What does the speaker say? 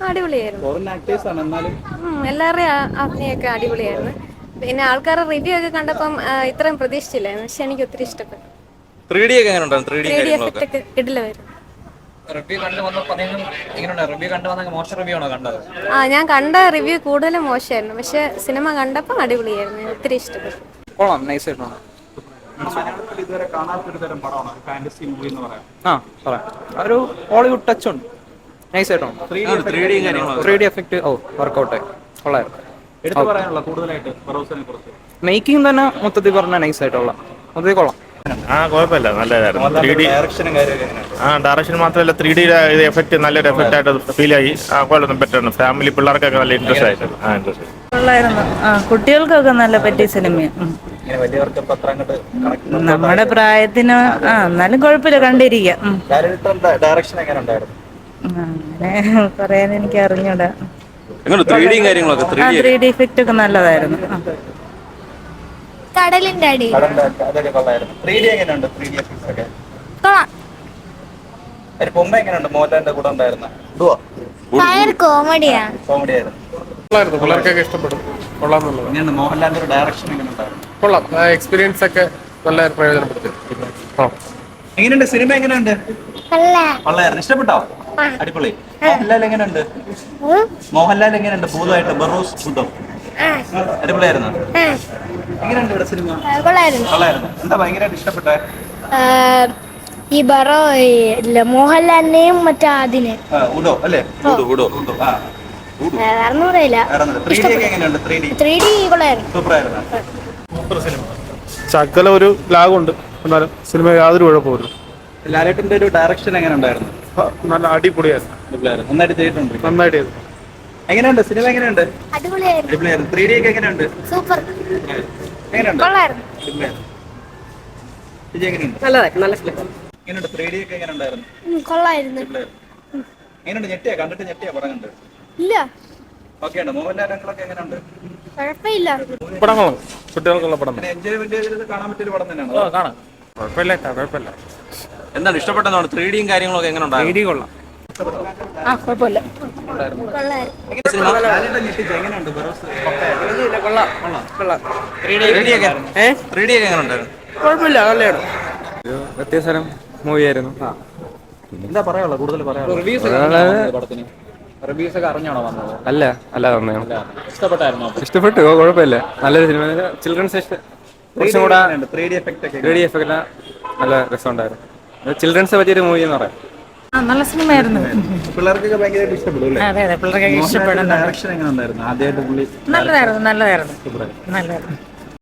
അടിപൊളിയായിരുന്നു. എല്ലാവരുടെയും അഭിനയൊക്കെ അടിപൊളിയായിരുന്നു. പിന്നെ ആൾക്കാരുടെ റിവ്യൂ ഒക്കെ കണ്ടപ്പം ഇത്രയും പ്രതീക്ഷിച്ചില്ലായിരുന്നു. പക്ഷെ എനിക്ക് ഒത്തിരി ഇഷ്ടപ്പെട്ടു. 3D ഒക്കെ എങ്ങനെയുണ്ടായിരുന്നു? 3D എഫക്റ്റ് ഒക്കെ കിടിലമായിരുന്നു. ഞാൻ കണ്ട റിവ്യൂ കൂടുതലും മോശമായിരുന്നു. പക്ഷെ സിനിമ കണ്ടപ്പോൾ അടിപൊളിയായിരുന്നു. ഒത്തിരി ഇഷ്ടപ്പെട്ടു. ഇതുവരെ കാണാത്തൊരു തരം പടമാണ് ഫാന്റസി മൂവി എന്ന് പറയാം. ഒരു ഹോളിവുഡ് ടച്ച് ഉണ്ട്. നൈസായിട്ടുണ്ട്. 3D എഫക്റ്റ് വർക്കൗട്ട് കൊള്ളായിരുന്നു. എടുത്തു പറയാനുള്ള കൂടുതലായിട്ട് ഫറോസിനെ കുറിച്ച് മേക്കിംഗ് തന്നെ മൊത്തത്തിൽ പറഞ്ഞാൽ നൈസായിട്ടുള്ള മൊത്തത്തിൽ കൊള്ളാം. കുഴപ്പമില്ല, നല്ലതായിരുന്നു. 3D ഡയറക്ഷൻ മാത്രമല്ല 3D എഫക്റ്റ് നല്ലൊരു എഫക്റ്റ് ആയിട്ട് ഫീൽ ആയി. കൊള്ളാം, ബെറ്റർ. ഫാമിലി പിള്ളേർക്കൊക്കെ നല്ല ഇൻട്രസ്റ്റ് ആയിട്ട് കൊള്ളായിരുന്നു. കുട്ടികൾക്കൊക്കെ നല്ല പറ്റിയ സിനിമയാണ്. നമ്മുടെ പ്രായത്തിന് എന്നാലും കുഴപ്പമില്ല, കണ്ടിരിക്കാം. അങ്ങനെ പറയാൻ എനിക്ക് അറിഞ്ഞൂടാ. 3D ഇഫക്റ്റ് ഒക്കെ നല്ലതായിരുന്നു. കടലിന്റെ അടി കോമഡിയാണ്. പിള്ളേർക്കൊക്കെ ഇഷ്ടപ്പെടും. കൊള്ളാം. മോഹൻലാലിന്റെ ഡയറക്ഷൻ കൊള്ളാം. എക്സ്പീരിയൻസ് ഒക്കെ നല്ല പ്രയോജനപ്പെടുത്തി. എങ്ങനെയുണ്ട് സിനിമ? എങ്ങനെയുണ്ട്? ഇഷ്ടപ്പെട്ടോ? അടിപൊളി. മോഹൻലാൽ എങ്ങനെയുണ്ട് ഭൂതമായിട്ട്? ബറോസ് ഭൂതം അടിപൊളിയായിരുന്നു. എങ്ങനെയുണ്ട് ഇവിടെ സിനിമ? കൊള്ളായിരുന്നു. എന്താ ഭയങ്കരമായിട്ട് ഇഷ്ടപ്പെട്ടെ? ഈ ബറോ മോഹൻലാലിനെയും മറ്റേ അതിനെ ഉഡോ അല്ലേ? ശകല ഒരു ലാഗുണ്ട്, എന്നാലും സിനിമ യാതൊരു കുഴപ്പമില്ല. ലാലേട്ടന്റെ ഒരു ഡയറക്ഷൻ എങ്ങനെ ഉണ്ടായിരുന്നു? നല്ല അടിപൊളിയായിരുന്നു. നന്നായിട്ട് ചെയ്തിട്ടുണ്ട്. നന്നായിട്ട് ചെയ്തു. എങ്ങനെയുണ്ട് സിനിമ? എങ്ങനെയുണ്ട്? അടിപൊളിയായിരുന്നു. 3D ഒക്കെ എങ്ങനെയുണ്ട്? സൂപ്പർ. എങ്ങനെയുണ്ട്? കൊള്ളായിരുന്നു. എങ്ങനെയുണ്ട് 3D ഒക്കെ എങ്ങനെയുണ്ടായിരുന്നു? കൊള്ളായിരുന്നു. എങ്ങനെയുണ്ട്? ഞെട്ടിയാ? കണ്ടിട്ട് ഞെട്ടിയാ പടം കണ്ട്? ഇല്ല. ഓക്കെയാണ്. മോഹൻലാലൊക്കെ എങ്ങനെയുണ്ട്? കുഴപ്പമില്ല. പടങ്ങളും കുട്ടികൾക്കുള്ള പടം എൻജോയ്മെന്റ് ചെയ്ത് കാണാൻ പറ്റിയൊരു പടം തന്നെയാണ്. കാണാം. കുഴപ്പമില്ല. എന്താണ് ഇഷ്ടപ്പെട്ടെന്നാണ്? 3Dയും കാര്യങ്ങളൊക്കെ എങ്ങനെ ഉണ്ടായിരുന്നു? 3D കൊള്ളാം. കുഴപ്പമില്ല. എങ്ങനെയുണ്ട്? 3D ഒക്കെ എങ്ങനെ ഉണ്ടായിരുന്നു? കുഴപ്പമില്ല, നല്ലതായിരുന്നു. വ്യത്യസ്ത മൂവി ആയിരുന്നു. എന്താ പറയാനുള്ള കൂടുതൽ പറയാനുള്ളത്? റിവ്യൂസ് ഒക്കെ അറിഞ്ഞാണോ വന്നത്? അല്ല വന്നേ. ഇഷ്ടപ്പെട്ടായിരുന്നോ? ഇഷ്ടപ്പെട്ടു. കുഴപ്പമില്ല, നല്ലൊരു സിനിമ. ചിൽഡ്രൻസ് കുറച്ചും കൂടെ 3D എഫക്റ്റ് നല്ല രസമുണ്ടായിരുന്നു. ചിൽഡ്രൻസ് പറ്റിയൊരു മൂവി എന്ന് പറയാം. നല്ല സിനിമയായിരുന്നു. പിള്ളേർക്കൊക്കെ ഭയങ്കരമായിട്ട് ഇഷ്ടപ്പെടും. അതെ, പിള്ളേർക്കൊക്കെ ഇഷ്ടപ്പെടുന്നു. ഡയറക്ഷൻ എങ്ങനെ ഉണ്ടായിരുന്നു? ആദ്യമായിട്ട് പുള്ളി നല്ലതായിരുന്നു.